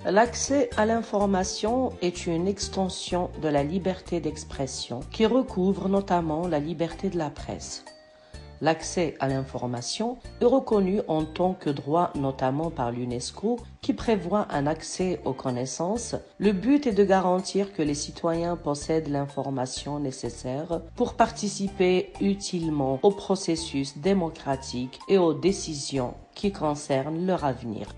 L'accès à l'information est une extension de la liberté d'expression qui recouvre notamment la liberté de la presse. L'accès à l'information est reconnu en tant que droit notamment par l'UNESCO qui prévoit un accès aux connaissances. Le but est de garantir que les citoyens possèdent l'information nécessaire pour participer utilement au processus démocratique et aux décisions qui concernent leur avenir.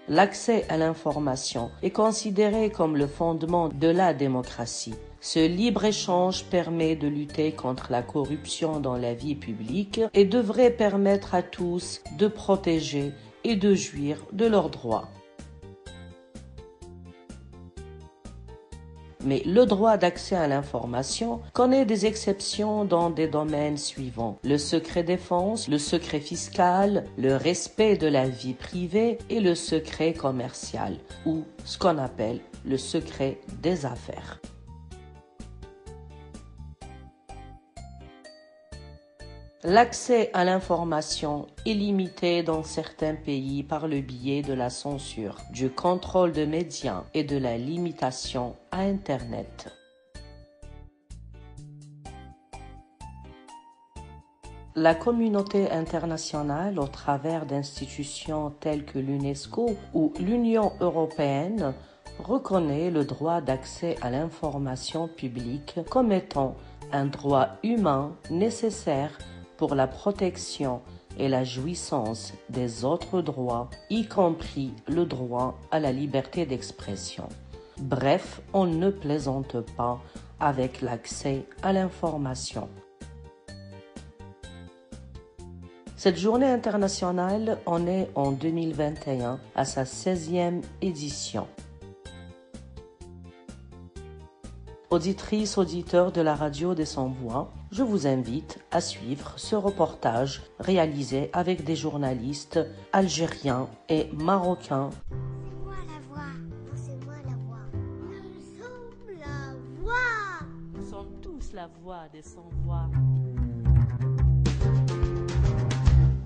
L'accès à l'information est considéré comme le fondement de la démocratie. Ce libre-échange permet de lutter contre la corruption dans la vie publique et devrait permettre à tous de protéger et de jouir de leurs droits. Mais le droit d'accès à l'information connaît des exceptions dans des domaines suivants: le secret défense, le secret fiscal, le respect de la vie privée et le secret commercial, ou ce qu'on appelle le secret des affaires. L'accès à l'information est limité dans certains pays par le biais de la censure, du contrôle de médias et de la limitation à Internet. La communauté internationale, au travers d'institutions telles que l'UNESCO ou l'Union européenne, reconnaît le droit d'accès à l'information publique comme étant un droit humain nécessaire pour la protection et la jouissance des autres droits, y compris le droit à la liberté d'expression. Bref, on ne plaisante pas avec l'accès à l'information. Cette journée internationale en est en 2021 à sa 16e édition. Auditrices, auditeurs de la radio des Sans-Voix, je vous invite à suivre ce reportage réalisé avec des journalistes algériens et marocains. C'est moi la voix. Non, c'est moi la voix. Nous sommes la voix. Nous sommes tous la voix des Sans-Voix.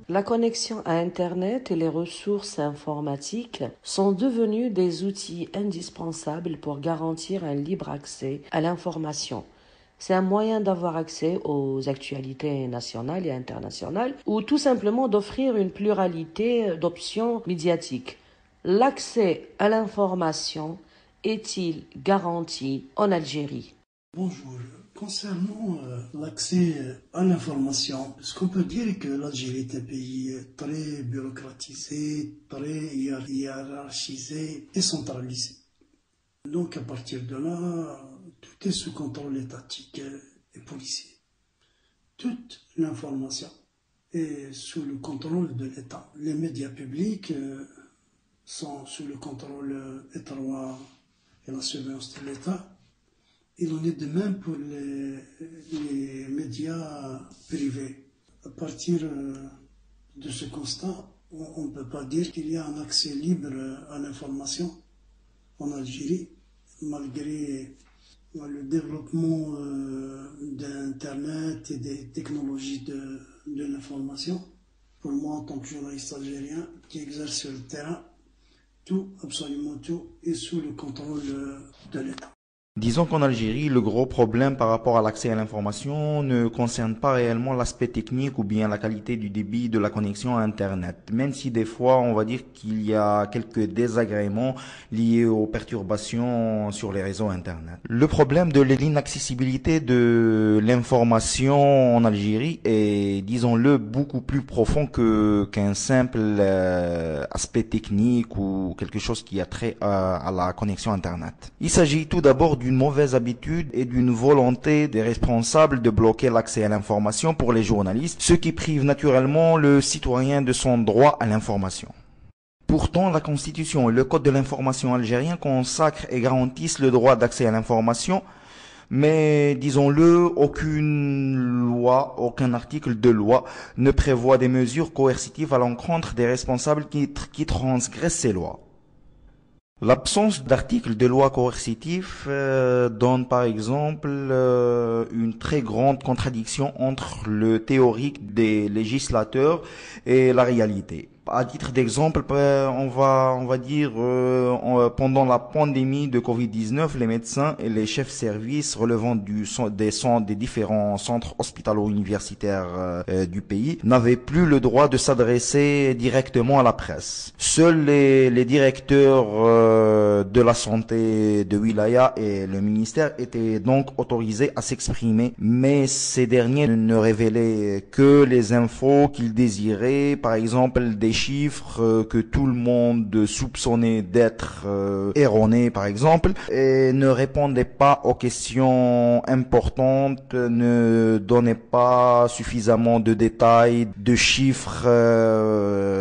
La connexion à Internet et les ressources informatiques sont devenus des outils indispensables pour garantir un libre accès à l'information. C'est un moyen d'avoir accès aux actualités nationales et internationales ou tout simplement d'offrir une pluralité d'options médiatiques. L'accès à l'information est-il garanti en Algérie? Bonjour. Concernant l'accès à l'information, ce qu'on peut dire est que l'Algérie est un pays très bureaucratisé, très hiérarchisé et centralisé. Donc à partir de là, tout est sous contrôle étatique et policier. Toute l'information est sous le contrôle de l'État. Les médias publics sont sous le contrôle étroit et la surveillance de l'État. Il en est de même pour les médias privés. À partir de ce constat, on ne peut pas dire qu'il y a un accès libre à l'information en Algérie, malgré le développement d'Internet et des technologies de l'information. Pour moi, en tant que journaliste algérien qui exerce sur le terrain, tout, absolument tout, est sous le contrôle de l'État. Disons qu'en Algérie, le gros problème par rapport à l'accès à l'information ne concerne pas réellement l'aspect technique ou bien la qualité du débit de la connexion à Internet, même si des fois on va dire qu'il y a quelques désagréments liés aux perturbations sur les réseaux Internet. Le problème de l'inaccessibilité de l'information en Algérie est, disons-le, beaucoup plus profond qu'un simple aspect technique ou quelque chose qui a trait à la connexion Internet. Il s'agit tout d'abord d'une mauvaise habitude et d'une volonté des responsables de bloquer l'accès à l'information pour les journalistes, ce qui prive naturellement le citoyen de son droit à l'information. Pourtant, la Constitution et le Code de l'information algérien consacrent et garantissent le droit d'accès à l'information, mais disons-le, aucune loi, aucun article de loi ne prévoit des mesures coercitives à l'encontre des responsables qui transgressent ces lois. L'absence d'articles de loi coercitifs donne par exemple une très grande contradiction entre le théorique des législateurs et la réalité. À titre d'exemple, on va dire, pendant la pandémie de Covid-19, les médecins et les chefs services relevant des différents centres hospitalo-universitaires du pays n'avaient plus le droit de s'adresser directement à la presse. Seuls les directeurs de la santé de Wilaya et le ministère étaient donc autorisés à s'exprimer, mais ces derniers ne révélaient que les infos qu'ils désiraient, par exemple des chiffres que tout le monde soupçonnait d'être erronés par exemple, et ne répondaient pas aux questions importantes, ne donnaient pas suffisamment de détails, de chiffres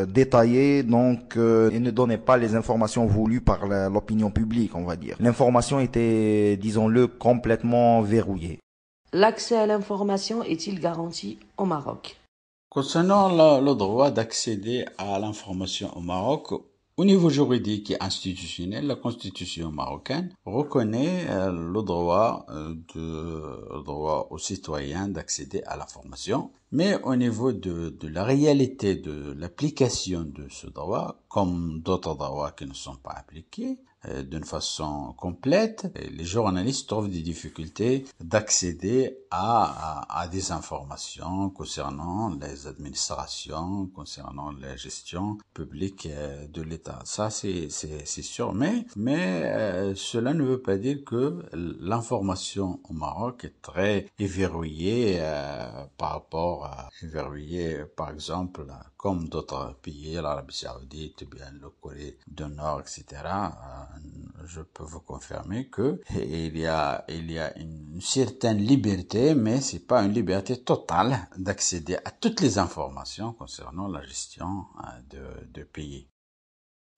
détaillés, donc et ne donnaient pas les informations voulues par l'opinion publique, on va dire. L'information était, disons-le, complètement verrouillée. L'accès à l'information est-il garanti au Maroc? Concernant le droit d'accéder à l'information au Maroc, au niveau juridique et institutionnel, la Constitution marocaine reconnaît le droit aux citoyens d'accéder à l'information. Mais au niveau de la réalité de l'application de ce droit, comme d'autres droits qui ne sont pas appliqués d'une façon complète, les journalistes trouvent des difficultés d'accéder à des informations concernant les administrations, concernant la gestion publique de l'État. Ça, c'est sûr. Mais cela ne veut pas dire que l'information au Maroc est verrouillée par rapport verrouillé, par exemple, comme d'autres pays, l'Arabie Saoudite, bien le Corée du Nord, etc. Je peux vous confirmer que il y a une certaine liberté, mais c'est pas une liberté totale d'accéder à toutes les informations concernant la gestion de pays.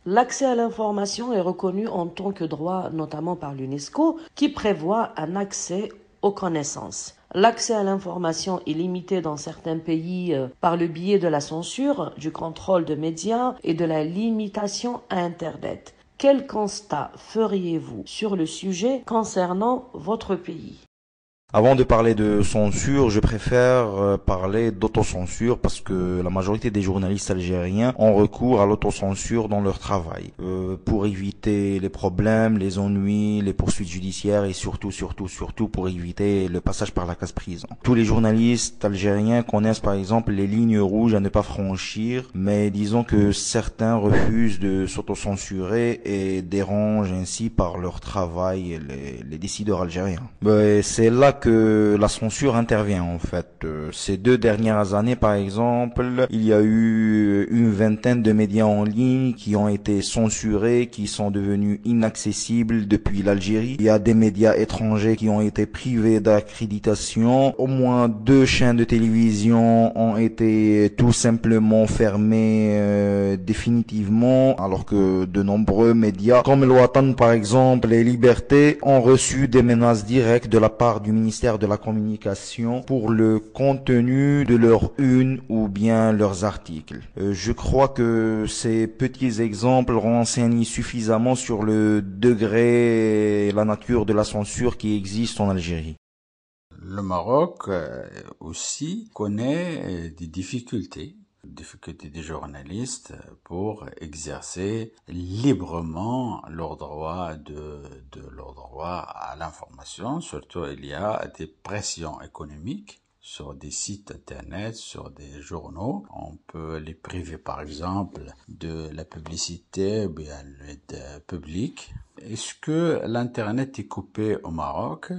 L'accès à l'information est reconnu en tant que droit, notamment par l'UNESCO, qui prévoit un accès aux connaissances. L'accès à l'information est limité dans certains pays par le biais de la censure, du contrôle de médias et de la limitation à Internet. Quel constat feriez-vous sur le sujet concernant votre pays ? Avant de parler de censure, je préfère parler d'autocensure parce que la majorité des journalistes algériens ont recours à l'autocensure dans leur travail pour éviter les problèmes, les ennuis, les poursuites judiciaires et surtout pour éviter le passage par la case prison. Tous les journalistes algériens connaissent par exemple les lignes rouges à ne pas franchir, mais disons que certains refusent de s'autocensurer et dérangent ainsi par leur travail les décideurs algériens. C'est là que la censure intervient en fait. Ces 2 dernières années par exemple, il y a eu une vingtaine de médias en ligne qui ont été censurés, qui sont devenus inaccessibles depuis l'Algérie. Il y a des médias étrangers qui ont été privés d'accréditation. Au moins 2 chaînes de télévision ont été tout simplement fermées définitivement, alors que de nombreux médias comme le Watan par exemple et Liberté ont reçu des menaces directes de la part du ministère de la Communication pour le contenu de leur une ou bien leurs articles. Je crois que ces petits exemples renseignent suffisamment sur le degré et la nature de la censure qui existe en Algérie. Le Maroc aussi connaît des difficultés des journalistes pour exercer librement leur droit leur droit à l'information. Surtout, il y a des pressions économiques sur des sites internet, sur des journaux. On peut les priver, par exemple, de la publicité, bien l'aide publique. Est-ce que l'internet est coupé au Maroc?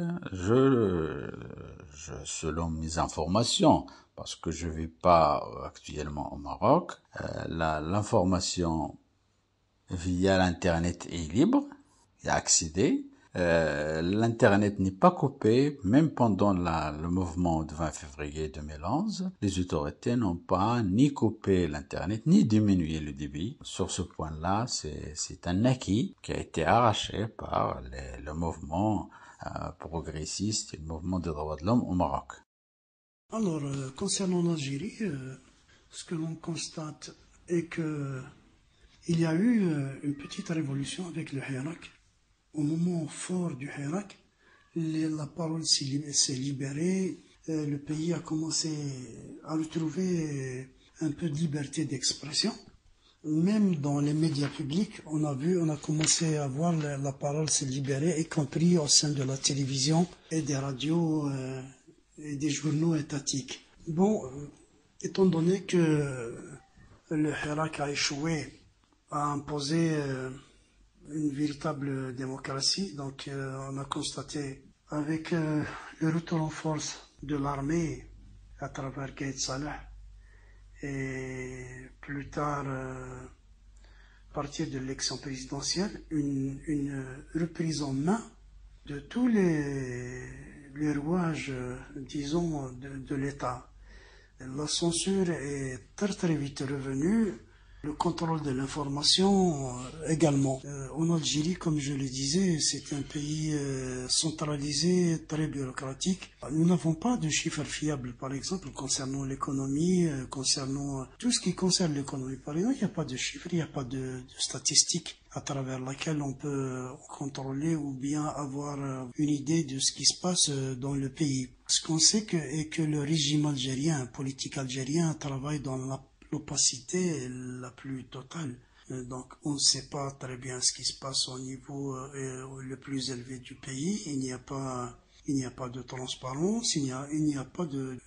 Selon mes informations, parce que je vis pas actuellement au Maroc, l'information via l'internet est libre, il y a accès. L'internet n'est pas coupé, même pendant le mouvement du 20 février 2011. Les autorités n'ont pas ni coupé l'internet, ni diminué le débit. Sur ce point-là, c'est un acquis qui a été arraché par le mouvement progressiste et le mouvement des droits de l'homme au Maroc. Alors, concernant l'Algérie, ce que l'on constate est que il y a eu une petite révolution avec le Hirak. Au moment fort du Hirak, la parole s'est libérée, le pays a commencé à retrouver un peu de liberté d'expression. Même dans les médias publics, on a commencé à voir la parole se libérer, y compris au sein de la télévision et des radios et des journaux étatiques. Bon, étant donné que le Hirak a échoué à imposer une véritable démocratie, donc on a constaté avec le retour en force de l'armée à travers Gaïd Salah et plus tard, à partir de l'élection présidentielle, une reprise en main de tous les rouages, disons, de l'État. La censure est très très vite revenue, le contrôle de l'information également. En Algérie, comme je le disais, c'est un pays centralisé, très bureaucratique. Nous n'avons pas de chiffres fiables, par exemple, concernant l'économie, concernant tout ce qui concerne l'économie. Par exemple, il n'y a pas de chiffres, il n'y a pas de statistiques à travers laquelle on peut contrôler ou bien avoir une idée de ce qui se passe dans le pays. Ce qu'on sait est que le régime algérien, politique algérien, travaille dans l'opacité la plus totale. Donc on ne sait pas très bien ce qui se passe au niveau le plus élevé du pays. Il n'y a pas de transparence, il n'y a pas de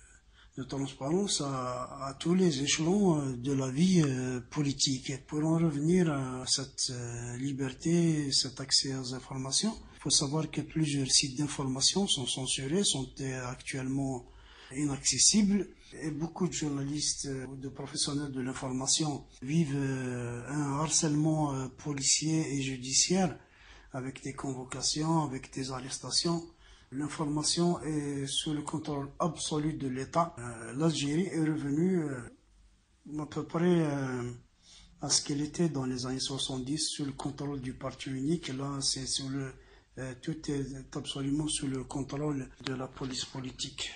transparence à tous les échelons de la vie politique. Et pour en revenir à cette liberté, cet accès aux informations, il faut savoir que plusieurs sites d'information sont censurés, sont actuellement inaccessibles. Et beaucoup de journalistes ou de professionnels de l'information vivent un harcèlement policier et judiciaire avec des convocations, avec des arrestations. L'information est sous le contrôle absolu de l'État. L'Algérie est revenue à peu près à ce qu'elle était dans les années 70 sous le contrôle du parti unique. Là, c'est tout est absolument sous le contrôle de la police politique.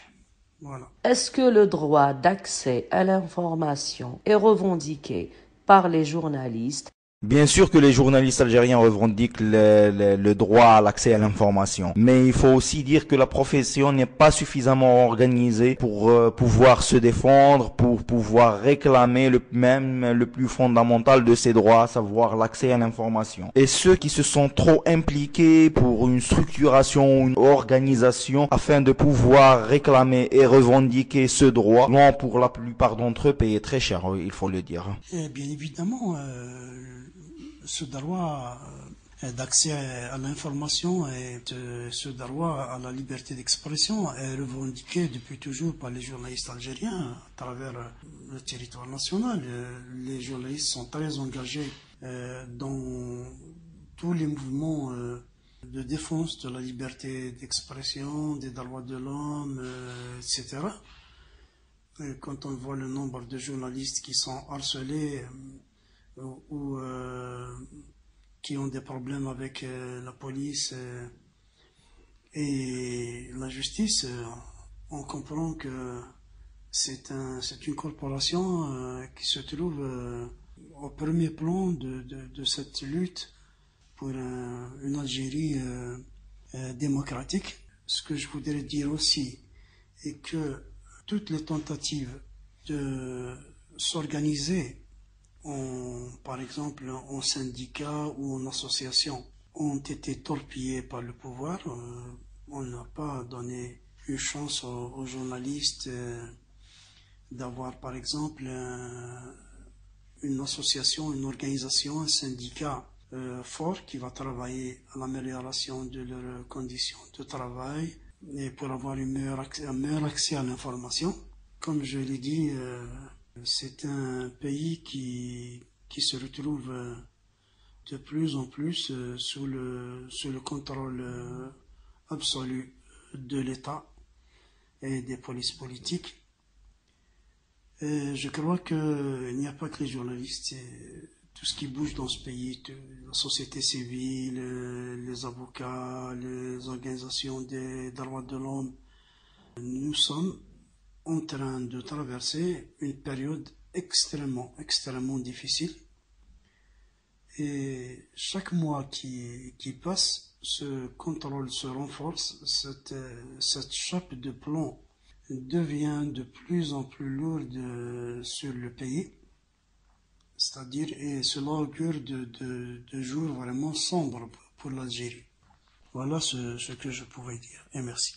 Voilà. Est-ce que le droit d'accès à l'information est revendiqué par les journalistes? Bien sûr que les journalistes algériens revendiquent le droit à l'accès à l'information, mais il faut aussi dire que la profession n'est pas suffisamment organisée pour pouvoir se défendre, pour pouvoir réclamer le plus fondamental de ses droits, à savoir l'accès à l'information. Et ceux qui se sont trop impliqués pour une structuration, une organisation, afin de pouvoir réclamer et revendiquer ce droit, vont pour la plupart d'entre eux payer très cher, il faut le dire. Et bien évidemment, ce droit d'accès à l'information et ce droit à la liberté d'expression est revendiqué depuis toujours par les journalistes algériens à travers le territoire national. Les journalistes sont très engagés dans tous les mouvements de défense de la liberté d'expression, des droits de l'homme, etc. Et quand on voit le nombre de journalistes qui sont harcelés ou qui ont des problèmes avec la police et la justice, on comprend que c'est une corporation qui se trouve au premier plan de cette lutte pour une Algérie démocratique. Ce que je voudrais dire aussi est que toutes les tentatives de s'organiser par exemple, en syndicat ou en association, ont été torpillés par le pouvoir. On n'a pas donné une chance aux journalistes d'avoir, par exemple, une association, une organisation, un syndicat fort qui va travailler à l'amélioration de leurs conditions de travail et pour avoir un meilleur accès à l'information. Comme je l'ai dit, c'est un pays qui se retrouve de plus en plus sous le contrôle absolu de l'État et des polices politiques. Et je crois qu'il n'y a pas que les journalistes, tout ce qui bouge dans ce pays, la société civile, les avocats, les organisations des droits de l'homme. Nous sommes en train de traverser une période extrêmement difficile. Et chaque mois qui passe, ce contrôle se renforce, cette chape de plomb devient de plus en plus lourde sur le pays. C'est-à-dire, et cela augure de jours vraiment sombres pour l'Algérie. Voilà ce que je pouvais dire. Et merci.